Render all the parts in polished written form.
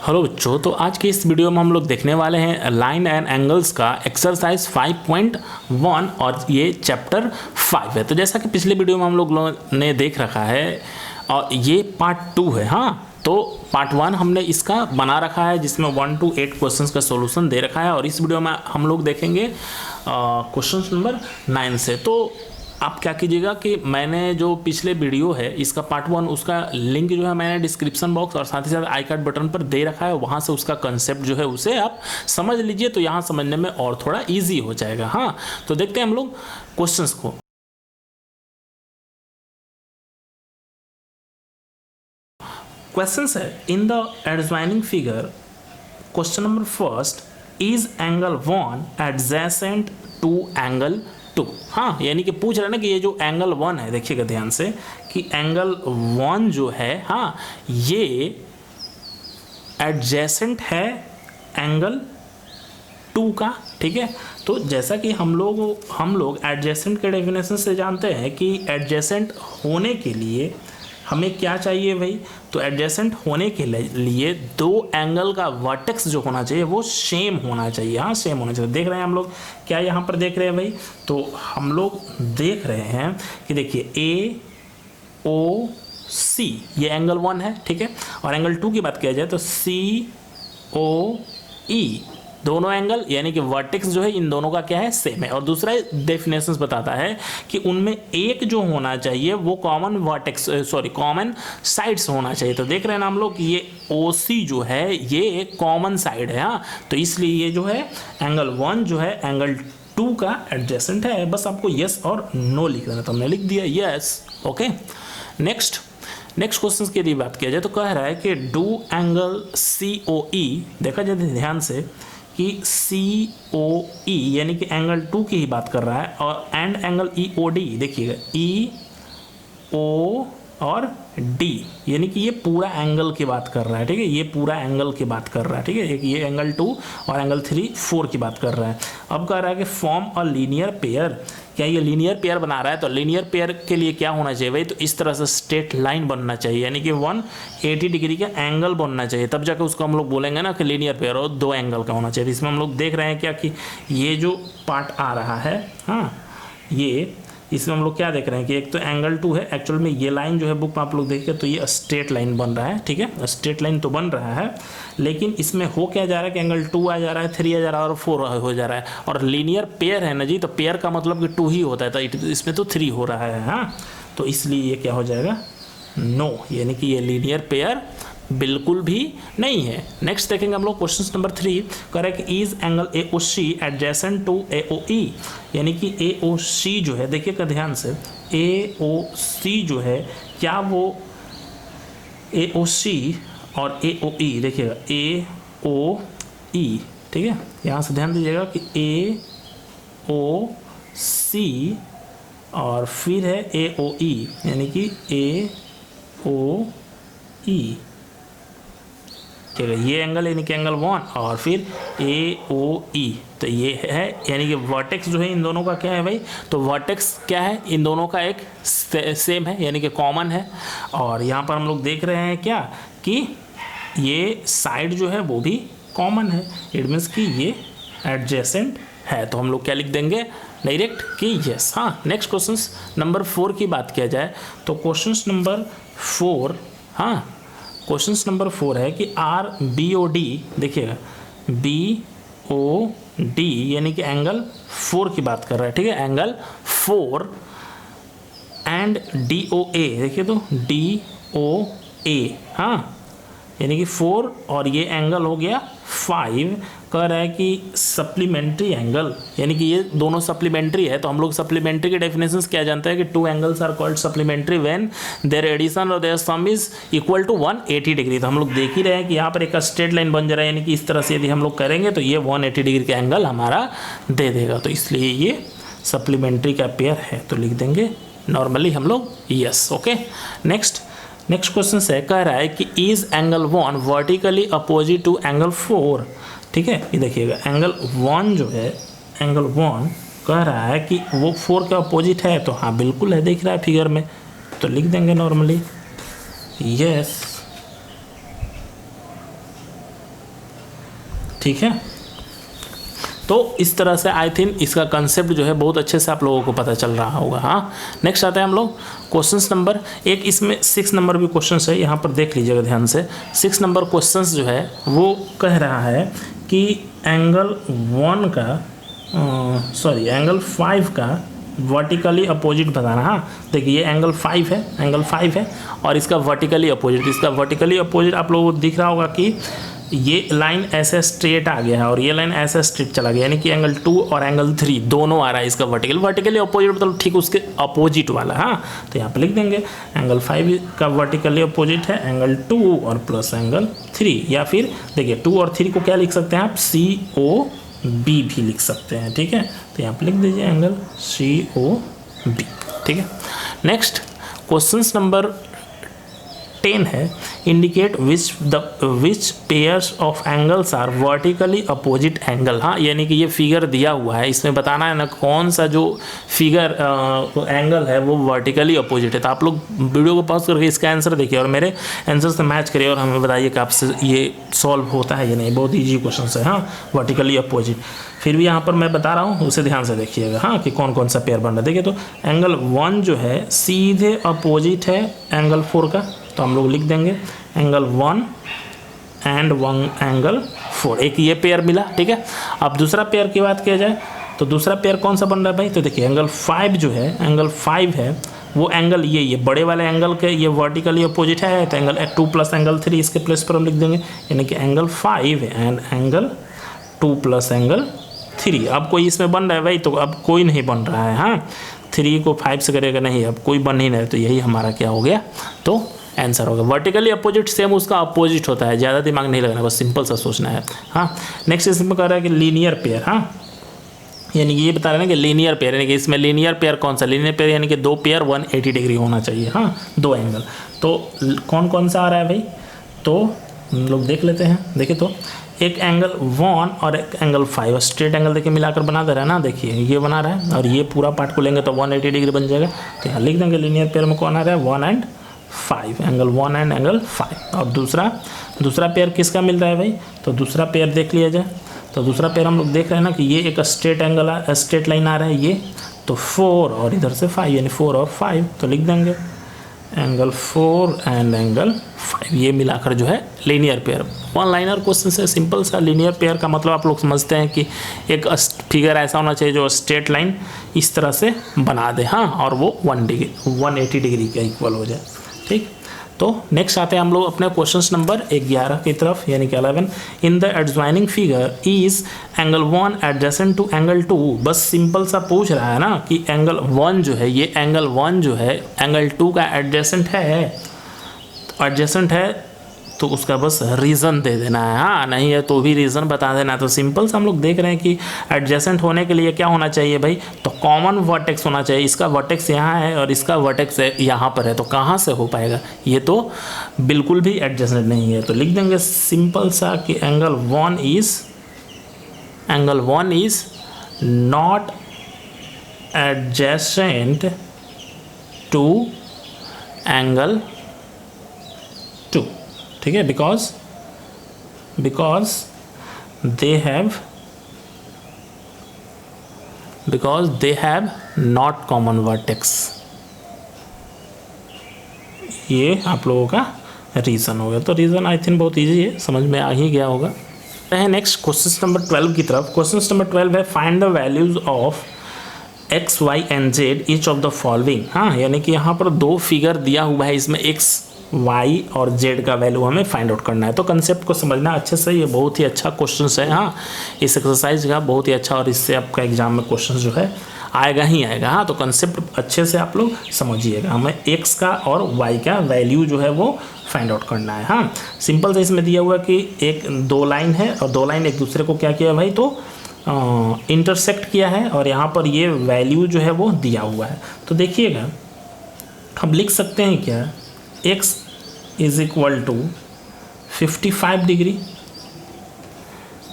Hello बच्चों, तो आज के इस वीडियो में हम लोग देखने वाले हैं लाइन एंड एंगल्स का एक्सरसाइज 5.1 और ये चैप्टर 5 है। तो जैसा कि पिछले वीडियो में हम लोग ने देख रखा है और ये पार्ट 2 है। हाँ, तो पार्ट 1 हमने इसका बना रखा है जिसमें 1 to 8 क्वेश्चंस का सॉल्यूशन दे रखा है और इस वीडियो में हम लोग देखेंगे क्वेश्चन नंबर 9 से। तो आप क्या कीजिएगा कि मैंने जो पिछले वीडियो है इसका पार्ट 1 उसका लिंक जो है मैंने डिस्क्रिप्शन बॉक्स और साथ ही साथ आई कार्ड बटन पर दे रखा है, वहाँ से उसका कंसेप्ट जो है उसे आप समझ लीजिए, तो यहाँ समझने में और थोड़ा इजी हो जाएगा। हाँ, तो देखते हैं हम लोग क्वेश्चंस को। क्वेश्चंस है in the adjoining figure question number first, is angle 1 adjacent to angle 2। हाँ, यानी कि पूछ रहे हैं ना कि ये जो एंगल 1 है, देखिएगा ध्यान से कि एंगल 1 जो है, हाँ, ये एडजेसेंट है एंगल 2 का। ठीक है, तो जैसा कि हम लोग एडजेसेंट के डेफिनेशन से जानते हैं कि एडजेसेंट होने के लिए हमें क्या चाहिए भाई, तो एडजेसेंट होने के लिए दो एंगल का वर्टेक्स जो होना चाहिए वो सेम होना चाहिए। हाँ, सेम होना चाहिए। देख रहे हैं हम लोग, क्या यहाँ पर देख रहे हैं भाई, तो हम लोग देख रहे हैं कि देखिए ए ओ सी ये एंगल 1 है। ठीक है, और एंगल 2 की बात किया जाए तो सी ओ ई दोनों एंगल यानी कि वर्टेक्स जो है इन दोनों का क्या है, सेम है। और दूसरा डेफिनेशंस बताता है कि उनमें एक जो होना चाहिए वो कॉमन वर्टेक्स कॉमन साइड्स होना चाहिए। तो देख रहे हैं ना हम लोग ये OC जो है ये एक कॉमन साइड है। हाँ, तो इसलिए ये जो है एंगल 1 जो है एंगल 2 का एडजेसेंट है। बस आपको यस और नो लिख देना, तो हमने लिख दिया यस। ओके, नेक्स्ट क्वेश्चन के लिए बात किया जाए तो कह रहा है कि डू एंगल COE, देखा जाए ध्यान से कि COE यानी कि एंगल 2 की ही बात कर रहा है, और एंड एंगल EOD देखिएगा EO और D यानी कि ये पूरा एंगल की बात कर रहा है। ठीक है, ये पूरा एंगल की बात कर रहा है। ठीक है, ये एंगल 2 और एंगल 3 4 की बात कर रहा है। अब कह रहा है कि फॉर्म अ लीनियर पेयर, क्या ये लीनियर पेयर बना रहा है, तो लीनियर पेयर के लिए क्या होना चाहिए भाई, तो इस तरह से स्ट्रेट लाइन बनना चाहिए यानी कि 180 डिग्री का एंगल बनना चाहिए, तब जाकर उसको हम लोग बोलेंगे ना कि लीनियर पेयर और दो एंगल का होना चाहिए। इसमें हम लोग देख रहे हैं क्या कि ये जो पार्ट आ रहा है, हाँ, ये इसमें हम लोग क्या देख रहे हैं कि एक तो एंगल 2 है, एक्चुअल में ये लाइन जो है बुक में आप लोग देखिए तो ये स्ट्रेट लाइन बन रहा है। ठीक है, स्ट्रेट लाइन तो बन रहा है, लेकिन इसमें हो क्या जा रहा है कि एंगल 2 आ जा रहा है, 3 आ जा रहा है और 4 हो जा रहा है। और लीनियर पेयर है ना जी, तो पेयर का मतलब कि 2 ही होता है, तो इसमें तो 3 हो रहा है। हाँ, तो इसलिए ये क्या हो जाएगा, नो, यानी कि ये लीनियर पेयर बिल्कुल भी नहीं है। नेक्स्ट देखेंगे हम लोग question number 3, correct is angle AOC adjacent to AOE, यानी कि AOC जो है, देखिएगा ध्यान से, AOC जो है क्या वो AOC और AOE, देखिएगा AOE, ठीक है, यहाँ से ध्यान दीजिएगा कि AOC और फिर है AOE यानी कि AOE। ये एंगल यानी कि एंगल 1 और फिर AOE, तो ये है यानी कि वर्टेक्स जो है इन दोनों का क्या है भाई, तो वर्टेक्स क्या है, इन दोनों का एक सेम है यानी कि कॉमन है। और यहाँ पर हम लोग देख रहे हैं क्या कि ये साइड जो है वो भी कॉमन है, इट मीन्स कि ये एडजेसेंट है। तो हम लोग क्या लिख देंगे डायरेक्ट कि यस। हाँ, नेक्स्ट क्वेश्चन नंबर 4 की बात किया जाए तो क्वेश्चन नंबर 4, हाँ, क्वेश्चन नंबर 4 है कि RBOD, देखिएगा BOD यानी कि एंगल 4 की बात कर रहा है। ठीक है, एंगल 4 एंड DOA, देखिए तो DOA, हाँ, यानी कि 4 और ये एंगल हो गया 5। कह रहा है कि सप्लीमेंट्री एंगल यानी कि ये दोनों सप्लीमेंट्री है, तो हम लोग सप्लीमेंट्री के डेफिनेशंस क्या जानते हैं कि 2 angles are called supplementary when their addition और their sum is equal to 180 degree. तो हम लोग देख ही रहे हैं कि यहाँ पर एक स्ट्रेट लाइन बन जा रहा है, यानी कि इस तरह से यदि हम लोग करेंगे तो ये 180 डिग्री का एंगल हमारा दे देगा, तो इसलिए ये सप्लीमेंट्री का पेयर है, तो लिख देंगे नॉर्मली हम लोग यस। ओके, नेक्स्ट क्वेश्चन है, कह रहा है कि is angle 1 vertically opposite to angle 4। ठीक है, ये देखिएगा एंगल 1 जो है, एंगल 1 कह रहा है कि वो 4 के अपोजिट है, तो हाँ बिल्कुल है, दिख रहा है फिगर में, तो लिख देंगे नॉर्मली यस। ठीक है। तो इस तरह से आई थिंक इसका कंसेप्ट जो है बहुत अच्छे से आप लोगों को पता चल रहा होगा। हाँ, नेक्स्ट आते हैं हम लोग क्वेश्चंस नंबर एक, इसमें 6 नंबर भी क्वेश्चंस है, यहाँ पर देख लीजिएगा ध्यान से। 6 नंबर क्वेश्चंस जो है वो कह रहा है कि एंगल 1 का एंगल 5 का वर्टिकली अपोजिट बताना। हाँ, देखिए ये एंगल 5 है, एंगल 5 है और इसका वर्टिकली अपोजिट, इसका वर्टिकली अपोजिट आप लोगों को दिख रहा होगा कि ये लाइन ऐसे स्ट्रेट आ गया है और ये लाइन ऐसे स्ट्रेट चला गया, यानी कि एंगल 2 और एंगल 3 दोनों आ रहा है इसका वर्टिकली अपोजिट, मतलब ठीक उसके अपोजिट वाला। हाँ, तो यहाँ पे लिख देंगे एंगल 5 का वर्टिकली अपोजिट है एंगल 2 और प्लस एंगल 3, या फिर देखिए 2 और 3 को क्या लिख सकते हैं आप, COB भी लिख सकते हैं। ठीक है, तो यहाँ पे लिख दीजिए एंगल COB। ठीक है, नेक्स्ट क्वेश्चन नंबर 10 है, indicate which pairs of angles are vertically opposite angle. हाँ, यानी कि ये फिगर दिया हुआ है, इसमें बताना है ना कौन सा जो फिगर एंगल है वो वर्टिकली अपोजिट है। तो आप लोग वीडियो को पॉज करके इसका आंसर देखिए और मेरे आंसर से मैच करिए और हमें बताइए कि आपसे ये सॉल्व होता है या नहीं। बहुत ईजी क्वेश्चन है। हाँ, वर्टिकली अपोजिट, फिर भी यहाँ पर मैं बता रहा हूँ उसे ध्यान से देखिएगा। हाँ, कि कौन कौन सा पेयर बन रहा है। देखिए तो एंगल 1 जो है सीधे अपोजिट है एंगल 4 का, तो हम लोग लिख देंगे एंगल 1 एंड 1 एंगल 4, एक ये पेयर मिला। ठीक है, अब दूसरा पेयर की बात किया जाए तो दूसरा पेयर कौन सा बन रहा है भाई, तो देखिए एंगल 5 जो है, एंगल 5 है वो एंगल ये बड़े वाले एंगल के ये वर्टिकली अपोजिट है, तो एंगल 2 प्लस एंगल 3 इसके प्लेस पर हम लिख देंगे, यानी कि angle 5 and angle 2 plus angle 3। अब कोई इसमें बन रहा है भाई, तो अब कोई नहीं बन रहा है। हाँ, 3 को 5 से करेगा नहीं, अब कोई बन ही नहीं, तो यही हमारा क्या हो गया, तो आंसर होगा। वर्टिकली अपोजिट सेम उसका अपोजिट होता है, ज़्यादा दिमाग नहीं लगाना, बस सिंपल सा सोचना है। हाँ, नेक्स्ट इसमें कह रहा है कि लीनियर पेयर। हाँ, यानी कि ये बता रहे हैं कि लीनियर पेयर, यानी कि इसमें लीनियर पेयर कौन सा, लीनियर पेयर यानी कि 2 पेयर 180 डिग्री होना चाहिए। हाँ, 2 एंगल, तो कौन कौन सा आ रहा है भाई, तो हम लोग देख लेते हैं। देखिए तो एक एंगल 1 और एक एंगल 5 स्ट्रेट एंगल देखिए मिलाकर बना दे रहा है ना, देखिए ये बना रहा है और ये पूरा पार्ट को लेंगे तो 180 डिग्री बन जाएगा। तो यहाँ लिख देंगे लीनियर पेयर में कौन आ रहा है, 1 एंड 5, एंगल 1 एंड एंगल 5। और दूसरा पेयर किसका मिल रहा है भाई, तो दूसरा पेयर देख लिया जाए। तो दूसरा पेयर हम लोग देख रहे हैं ना कि ये एक स्ट्रेट एंगल स्ट्रेट लाइन आ रहा है ये, तो 4 और इधर से 5, यानी 4 और 5, तो लिख देंगे एंगल 4 एंड एंगल 5, ये मिलाकर जो है linear pair. One liner question से सिंपल सा। लीनियर पेयर का मतलब आप लोग समझते हैं कि एक फिगर ऐसा होना चाहिए जो स्ट्रेट लाइन इस तरह से बना दे। हाँ, और वो 180 डिग्री का इक्वल हो जाए। ठीक, तो नेक्स्ट आते हैं हम लोग अपने क्वेश्चन नंबर 11 की तरफ, यानी कि 11। In the adjoining figure is angle 1 adjacent to angle 2। बस सिंपल सा पूछ रहा है ना कि एंगल 1 जो है, ये एंगल 1 जो है एंगल 2 का एडजेसेंट है, तो उसका बस रीज़न दे देना है। हाँ, नहीं है तो भी रीज़न बता देना। तो सिंपल से हम लोग देख रहे हैं कि एडजेसेंट होने के लिए क्या होना चाहिए भाई, तो कॉमन वर्टेक्स होना चाहिए। इसका वर्टेक्स यहाँ है और इसका वर्टेक्स यहाँ पर है, तो कहाँ से हो पाएगा, ये तो बिल्कुल भी एडजेसेंट नहीं है। तो लिख देंगे सिंपल सा कि angle 1 is not adjacent to angle 2। ठीक है, because they have not common vertex. ये आप लोगों का रीज़न हो गया। तो रीज़न आई थिंक बहुत इजी है, समझ में आ ही गया होगा। नेक्स्ट क्वेश्चन नंबर 12 की तरफ। क्वेश्चन नंबर 12 है find the values of x, y and z each of the following. हाँ, यानी कि यहाँ पर 2 फिगर दिया हुआ है, इसमें x, y और z का वैल्यू हमें फाइंड आउट करना है। तो कंसेप्ट को समझना अच्छे से, ये बहुत ही अच्छा क्वेश्चन है। हाँ, इस एक्सरसाइज का बहुत ही अच्छा, और इससे आपका एग्जाम में क्वेश्चन जो है आएगा ही आएगा। हाँ, तो कंसेप्ट अच्छे से आप लोग समझिएगा। हमें x का और y का वैल्यू जो है वो फाइंड आउट करना है। हाँ, सिंपल से इसमें दिया हुआ कि 2 लाइन है और 2 लाइन एक दूसरे को क्या किया भाई, तो इंटरसेक्ट किया है, और यहाँ पर ये वैल्यू जो है वो दिया हुआ है। तो देखिएगा हम लिख सकते हैं क्या, x is equal to 55 degree.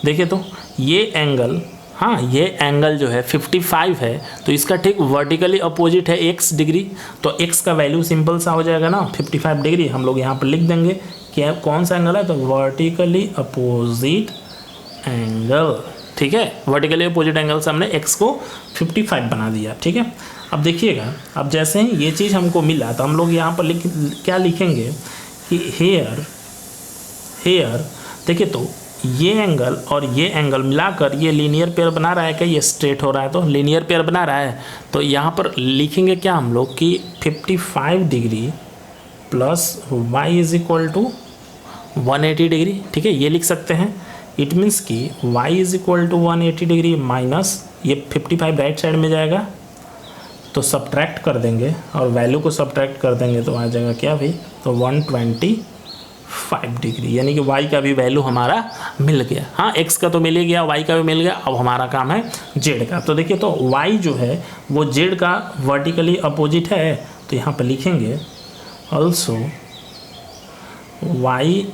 देखिए तो ये एंगल, हाँ ये एंगल जो है 55 है, तो इसका ठीक वर्टिकली अपोजिट है x डिग्री। तो x का वैल्यू सिंपल सा हो जाएगा ना 55 डिग्री। हम लोग यहाँ पर लिख देंगे कि कौन सा एंगल है, तो वर्टिकली अपोजिट एंगल, ठीक है। वर्टिकली अपोजिट एंगल से हमने x को 55 बना दिया, ठीक है। अब देखिएगा, अब जैसे ही ये चीज़ हमको मिला तो हम लोग यहाँ पर क्या लिखेंगे कि हेयर देखिए, तो ये एंगल और ये एंगल मिलाकर ये लीनियर पेयर बना रहा है क्या, ये स्ट्रेट हो रहा है तो लीनियर पेयर बना रहा है। तो यहाँ पर लिखेंगे क्या हम लोग कि 55 degree plus y is equal to 180 degree, ठीक है, ये लिख सकते हैं। इट मीन्स कि y is equal to 180 degree minus ये 55 राइट साइड में जाएगा तो सब्ट्रैक्ट कर देंगे और वैल्यू को सब्ट्रैक्ट कर देंगे तो आ जाएगा क्या भाई, तो 125 डिग्री, यानी कि y का भी वैल्यू हमारा मिल गया। हाँ, x का तो मिल ही गया, y का भी मिल गया। अब हमारा काम है z का। तो देखिए, तो y जो है वो z का वर्टिकली अपोजिट है, तो यहाँ पर लिखेंगे also y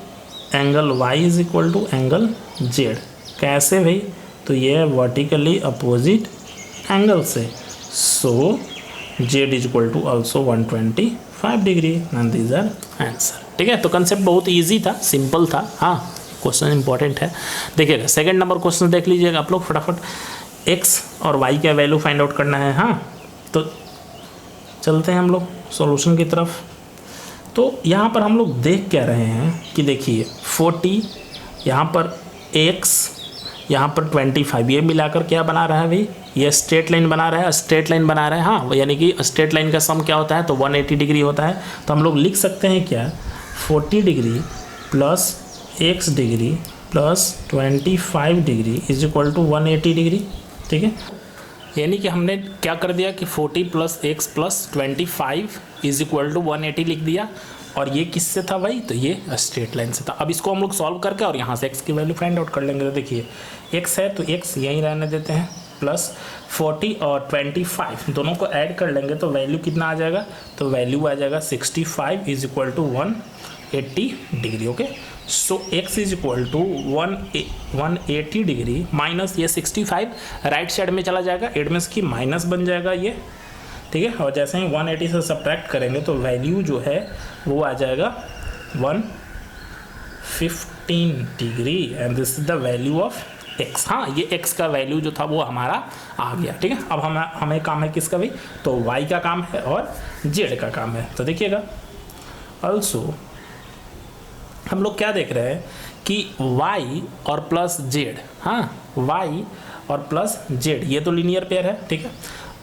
angle y is equal to angle z। कैसे भाई, तो ये है वर्टिकली अपोजिट एंगल से, so z is equal to also 125 degree and these are answer, ठीक है। तो कंसेप्ट बहुत इजी था, सिंपल था। हाँ, क्वेश्चन इंपॉर्टेंट है। देखिएगा सेकंड नंबर क्वेश्चन देख लीजिएगा आप लोग फटाफट। x और y का वैल्यू फाइंड आउट करना है। हाँ, तो चलते हैं हम लोग सॉल्यूशन की तरफ। तो यहाँ पर हम लोग देख क्या रहे हैं कि देखिए 40, यहाँ पर x, यहाँ पर 25, ये मिलाकर क्या बना रहा है भाई, ये स्ट्रेट लाइन बना रहा है, स्ट्रेट लाइन बना रहा है। हाँ, यानी कि स्ट्रेट लाइन का सम क्या होता है, तो 180 डिग्री होता है। तो हम लोग लिख सकते हैं क्या, 40 degree plus x degree plus 25 degree is equal to 180 degree, ठीक है। यानी कि हमने क्या कर दिया कि 40 plus x plus 25 is equal to 180 लिख दिया, और ये किससे था भाई, तो ये स्ट्रेट लाइन से था। अब इसको हम लोग सॉल्व करके और यहाँ से x की वैल्यू फाइंड आउट कर लेंगे। तो देखिए x है तो x यहीं रहने देते हैं, प्लस 40 और 25 दोनों को ऐड कर लेंगे तो वैल्यू कितना आ जाएगा, तो वैल्यू आ जाएगा 65 is equal to 180 degree. Okay, so x is equal to 180 degree minus ये 65 राइट साइड में चला जाएगा, इट मीन्स की माइनस बन जाएगा ये, ठीक है। और जैसे ही 180 से सब्ट्रैक्ट करेंगे तो वैल्यू जो है वो आ जाएगा 115 degree and this is the value of x। हाँ, ये x का वैल्यू जो था वो हमारा आ गया, ठीक है। अब हमें काम है किसका भी, तो y का काम है और z का काम है। तो देखिएगा ऑल्सो हम लोग क्या देख रहे हैं कि y और प्लस z, हाँ y और प्लस z ये तो लीनियर पेयर है, ठीक है।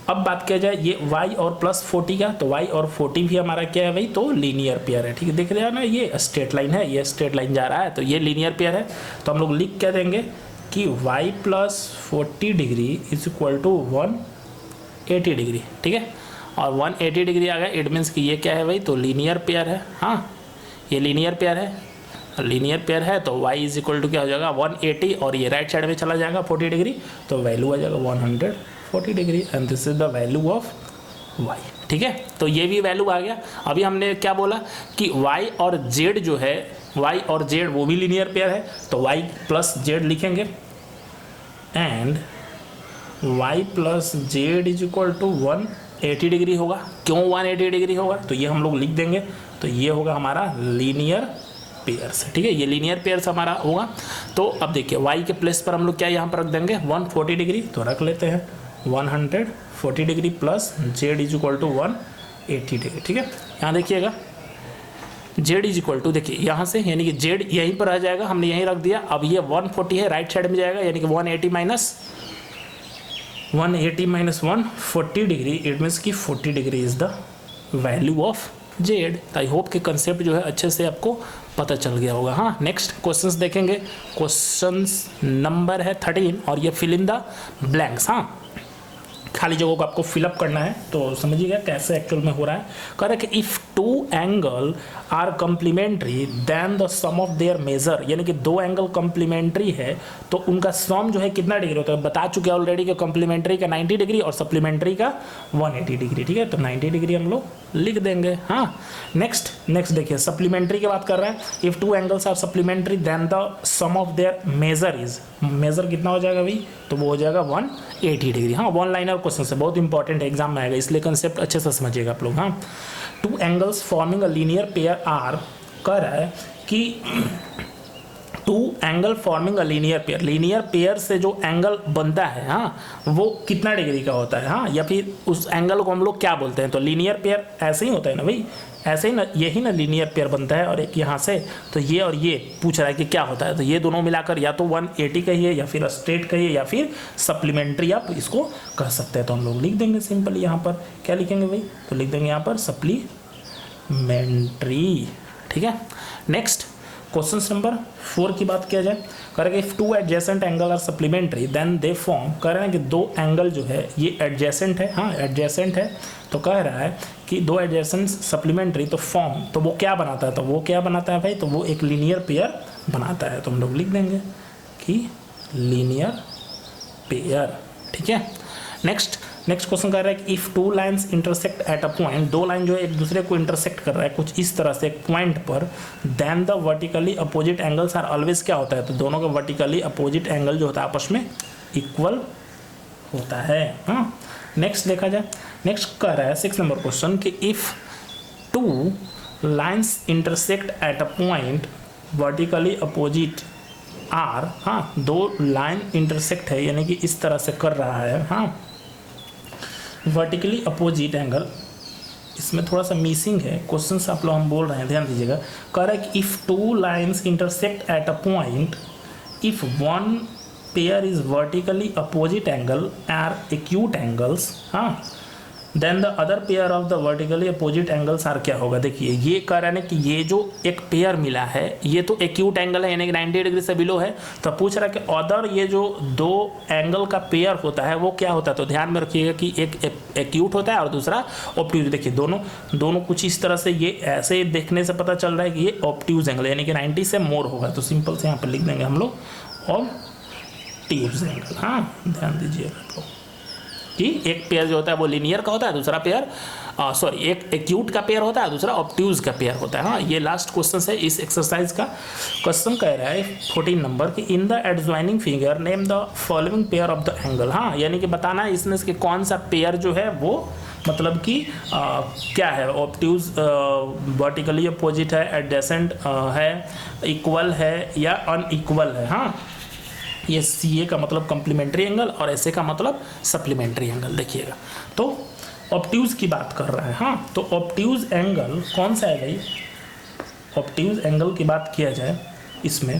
अब बात किया जाए ये y और प्लस 40 का, तो y और 40 भी हमारा क्या है भाई, तो लीनियर पेयर है, ठीक है। देख रहे हैं ना, ये स्ट्रेट लाइन है, ये स्ट्रेट लाइन जा रहा है, तो ये लीनियर पेयर है। तो हम लोग लिख क्या देंगे कि y plus 40 degree is equal to 180 degree, ठीक है। और 180 डिग्री आ गया, इट मीन्स कि ये क्या है भाई, तो लीनियर पेयर है। हाँ, ये लीनियर पेयर है, लीनियर पेयर है तो y इज इक्वल टू क्या हो जाएगा 180, और ये राइट साइड में चला जाएगा 40 डिग्री, तो वैल्यू आ जाएगा 140 degree and this is the value of y, ठीक है। तो ये भी वैल्यू आ गया। अभी हमने क्या बोला कि y और z जो है, y और z वो भी लीनियर पेयर है, तो y प्लस z लिखेंगे and y plus z is equal to 180 degree होगा। क्यों 180 डिग्री होगा, तो ये हम लोग लिख देंगे, तो ये होगा हमारा लीनियर पेयर्स, ठीक है। ये लीनियर पेयर्स हमारा होगा। तो अब देखिए y के प्लेस पर हम लोग क्या यहाँ पर रख देंगे 140 डिग्री, तो रख लेते हैं 140 degree plus z is equal to 180 degree, ठीक है। यहाँ देखिएगा z इज इक्वल टू, देखिए यहाँ से यानी कि z यहीं पर आ जाएगा, हमने यहीं रख दिया। अब ये 140 है, राइट साइड में जाएगा, यानी कि 180 माइनस 140 डिग्री, इट मीन्स कि 40 degree is the value of z। I hope कि कंसेप्ट जो है अच्छे से आपको पता चल गया होगा। हाँ, नेक्स्ट क्वेश्चंस देखेंगे। क्वेश्चंस नंबर है 13 और ये फिल इन द ब्लैंक्स। हाँ, खाली जगहों को आपको फिलअप करना है, तो समझिएगा कैसे एक्चुअल में हो रहा है। कह रहा है कि if two angle are complementary then the sum of their measure, यानी कि दो एंगल कम्प्लीमेंट्री है तो उनका सम जो है कितना डिग्री होता है। बता चुके ऑलरेडी कि कम्प्लीमेंट्री का 90 डिग्री और सप्लीमेंट्री का 180 डिग्री, ठीक है। तो 90 डिग्री हम लोग लिख देंगे। हाँ, नेक्स्ट देखिए सप्लीमेंट्री की बात कर रहा है। If two angles are supplementary then the sum of their measure is, measure कितना हो जाएगा भाई, तो वो हो जाएगा 180 डिग्री। हाँ, वन लाइनर क्वेश्चन है, बहुत इंपॉर्टेंट एग्जाम में आएगा, इसलिए कंसेप्ट अच्छे से समझिएगा आप लोग। हाँ, two angles forming a linear pair are, कह रहा है कि two angle forming a linear pair से जो एंगल बनता है, हाँ, वो कितना डिग्री का होता है, हाँ, या फिर उस एंगल को हम लोग क्या बोलते हैं। तो लीनियर पेयर ऐसे ही होता है ना भाई, ऐसे ही ना, यही ना लीनियर पेयर बनता है। और एक यहाँ से, तो ये और ये पूछ रहा है कि क्या होता है, तो ये दोनों मिलाकर या तो 180 कहिए या फिर स्ट्रेट कहिए या फिर सप्लीमेंट्री आप इसको कह सकते हैं। तो हम लोग लिख देंगे सिंपल, यहाँ पर क्या लिखेंगे भाई, तो लिख देंगे यहाँ पर सप्लीमेंट्री। ठीक है, नेक्स्ट क्वेश्चन नंबर 4 की बात किया जाए, कह रहे if two adjacent angle are supplementary then they form, कह रहे हैं कि दो एंगल जो है ये एडजेसेंट है, हाँ एडजेसेंट है, तो कह रहा है कि दो एडजेसेंट सप्लीमेंट्री तो फॉर्म, तो वो क्या बनाता है, तो वो क्या बनाता है भाई, तो वो एक लीनियर पेयर बनाता है। तो हम लोग लिख देंगे कि लीनियर पेयर। ठीक है, नेक्स्ट क्वेश्चन कर रहा है कि if two lines intersect at a point, दो लाइन जो है एक दूसरे को इंटरसेक्ट कर रहा है कुछ इस तरह से एक पॉइंट पर, then the vertically opposite angles are always क्या होता है, तो दोनों का वर्टिकली अपोजिट एंगल जो होता है आपस में इक्वल होता है। हाँ, नेक्स्ट देखा जाए, नेक्स्ट कर रहा है 6 नंबर क्वेश्चन कि if two lines intersect at a point vertically opposite are, हाँ, दो लाइन इंटरसेक्ट है यानी कि इस तरह से कर रहा है, हाँ, वर्टिकली अपोजिट एंगल, इसमें थोड़ा सा मिसिंग है क्वेश्चन आप लोग हम बोल रहे हैं, ध्यान दीजिएगा। कह रहा है कि if two lines intersect at a point, if one pair is vertically opposite angle are acute angles, हाँ, then the other pair of the vertically opposite angles are, क्या होगा, देखिए ये कह रहा है कि ये जो एक पेयर मिला है ये तो एक्यूट एंगल है यानी कि 90 डिग्री से बिलो है, तो पूछ रहा है कि अदर ये जो दो एंगल का पेयर होता है वो क्या होता है। तो ध्यान में रखिएगा कि एक एक्यूट होता है और दूसरा ऑब्ट्यूज। देखिए दोनों कुछ इस तरह से, ये ऐसे देखने से पता चल रहा है कि ये ऑब्ट्यूज एंगल यानी कि 90 से मोर होगा, तो सिंपल से यहाँ पर लिख देंगे हम लोग ऑब्ट्यूज एंगल। हाँ, ध्यान दीजिएगा तो कि एक पेयर जो होता है वो लीनियर का होता है, दूसरा पेयर एक एक्यूट का पेयर होता है, दूसरा ऑब्ट्यूज का पेयर होता है। हाँ, ये लास्ट क्वेश्चन है इस एक्सरसाइज का। क्वेश्चन कह रहा है 14 नंबर कि इन the adjoining figure name the following pair of the angle. हाँ, यानी कि बताना है इसमें कि कौन सा पेयर जो है वो मतलब कि क्या है, ऑब्ट्यूज वर्टिकली अपोजिट है, एडजेसेंट है, इक्वल है या अनइक्वल है। हाँ, ये सी ए का मतलब कम्प्लीमेंट्री एंगल और ऐसे का मतलब सप्लीमेंट्री एंगल। देखिएगा तो ऑब्ट्यूज की बात कर रहा है। हाँ, तो ऑब्ट्यूज एंगल कौन सा है भाई, ऑब्ट्यूज एंगल की बात किया जाए इसमें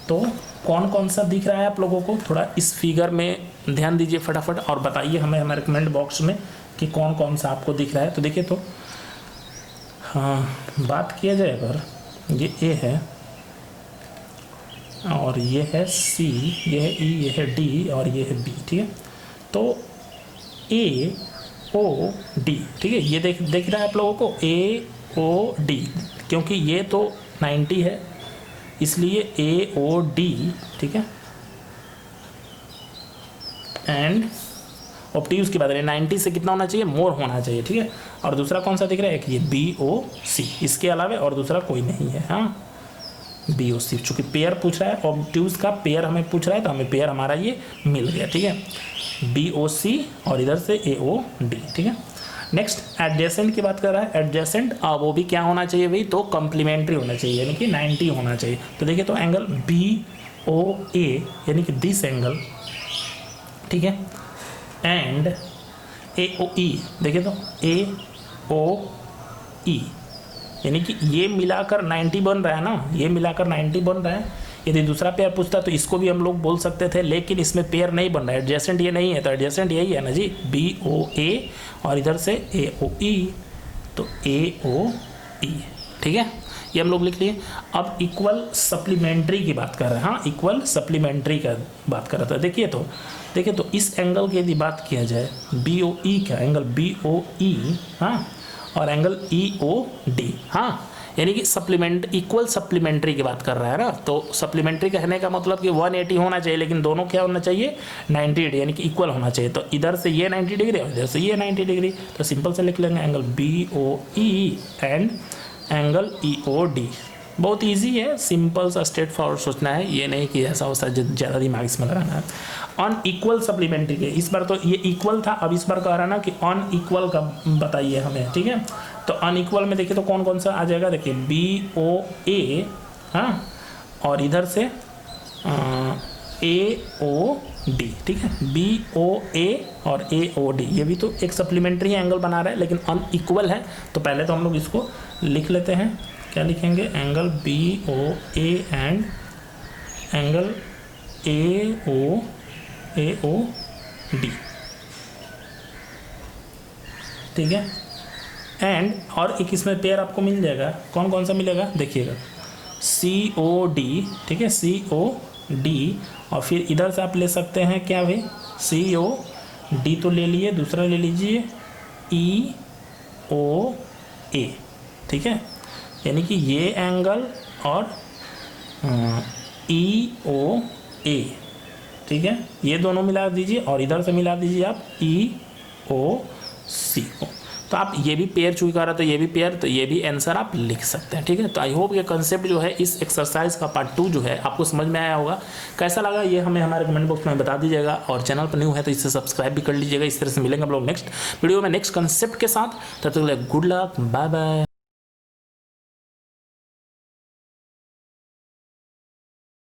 तो कौन कौन सा दिख रहा है आप लोगों को, थोड़ा इस फिगर में ध्यान दीजिए फटाफट और बताइए हमें हमारे कमेंट बॉक्स में कि कौन कौन सा आपको दिख रहा है। तो देखिए तो हाँ, बात किया जाए अगर ये ए है और ये है सी, ये है ई, ये है डी और ये है बी। ठीक है, तो ए ओ डी, ठीक है, ये देख रहा है आप लोगों को ए ओ डी, क्योंकि ये तो 90 है इसलिए ए ओ डी। ठीक है, एंड ऑब्ट्यूज की बात करें 90 से कितना होना चाहिए, मोर होना चाहिए। ठीक है, और दूसरा कौन सा दिख रहा है, एक ये बी ओ सी, इसके अलावा और दूसरा कोई नहीं है। हाँ, बी ओ सी, चूँकि पेयर पूछ रहा है, ऑब्ट्यूज का पेयर हमें पूछ रहा है तो हमें पेयर हमारा ये मिल गया। ठीक है, बी ओ सी और इधर से ए ओ डी। ठीक है, नेक्स्ट एडजेसेंट की बात कर रहा है। एडजेसेंट वो भी क्या होना चाहिए भाई, तो कम्प्लीमेंट्री होना चाहिए यानी कि 90 होना चाहिए। तो देखिए तो एंगल बी ओ ए यानी कि दिस एंगल, ठीक है, एंड ए ओ ई, देखिए तो ए ओ ई यानी कि ये मिलाकर 90 बन रहा है ना, ये मिलाकर 90 बन रहा है। यदि दूसरा पेयर पूछता तो इसको भी हम लोग बोल सकते थे, लेकिन इसमें पेयर नहीं बन रहा है, एडजेसेंट ये नहीं है, तो एडजेसेंट यही है ना जी, बी ओ ए और इधर से ए ओ ई, तो ए ओ ई। ठीक है, ये हम लोग लिख लिए। अब इक्वल सप्लीमेंट्री की बात कर रहे हैं। हाँ, इक्वल सप्लीमेंट्री का बात कर रहा था। देखिए तो इस एंगल की यदि बात किया जाए बी ओ ई का, एंगल बी ओ ई, हाँ, और एंगल ई ओ डी, हाँ, यानी कि इक्वल सप्लीमेंट्री की बात कर रहा है ना। तो सप्लीमेंट्री कहने का मतलब कि 180 होना चाहिए, लेकिन दोनों क्या होना चाहिए, 90 डिग्री यानी कि इक्वल होना चाहिए। तो इधर से ये 90 डिग्री और इधर से ये 90 डिग्री, तो सिंपल से लिख लेंगे angle B O E and angle E O D. बहुत इजी है, सिंपल सा स्ट्रेट फॉरवर्ड सोचना है, ये नहीं कि ऐसा वैसा ज़्यादा दिमाग इसमें लगाना है। अनइक्वल सप्लीमेंट्री के, इस बार तो ये इक्वल था, अब इस बार कह रहा है ना कि अनइक्वल का बताइए हमें। ठीक है, तो अनइक्वल में देखिए तो कौन कौन सा आ जाएगा, देखिए बी ओ ए, हाँ, और इधर से AOD, ठीक है, BOA और AOD, ये भी तो एक सप्लीमेंट्री एंगल बना रहा है लेकिन अनइक्वल है। तो पहले तो हम लोग इसको लिख लेते हैं, क्या लिखेंगे, angle BOA and angle AOD, ठीक है। एंड और एक इसमें पेयर आपको मिल जाएगा, कौन कौन सा मिलेगा देखिएगा, COD, ठीक है, COD, और फिर इधर से आप ले सकते हैं क्या भाई, COD तो ले लिए, दूसरा ले लीजिए EOA, ठीक है, यानी कि ये एंगल और EOA, ठीक है, ये दोनों मिला दीजिए और इधर से मिला दीजिए आप EOC को। तो आप ये भी पेयर चूज कर रहे, तो ये भी पेयर, तो ये भी आंसर आप लिख सकते हैं, ठीक है। तो आई होप ये कंसेप्ट जो है इस एक्सरसाइज का पार्ट 2 जो है आपको समझ में आया होगा। कैसा लगा ये हमें हमारे कमेंट बॉक्स में बता दीजिएगा, और चैनल पर न्यू है तो इसे सब्सक्राइब भी कर लीजिएगा। इस तरह से मिलेंगे हम लोग नेक्स्ट वीडियो में नेक्स्ट कंसेप्ट के साथ। तब तक गुड लक, बाय बाय।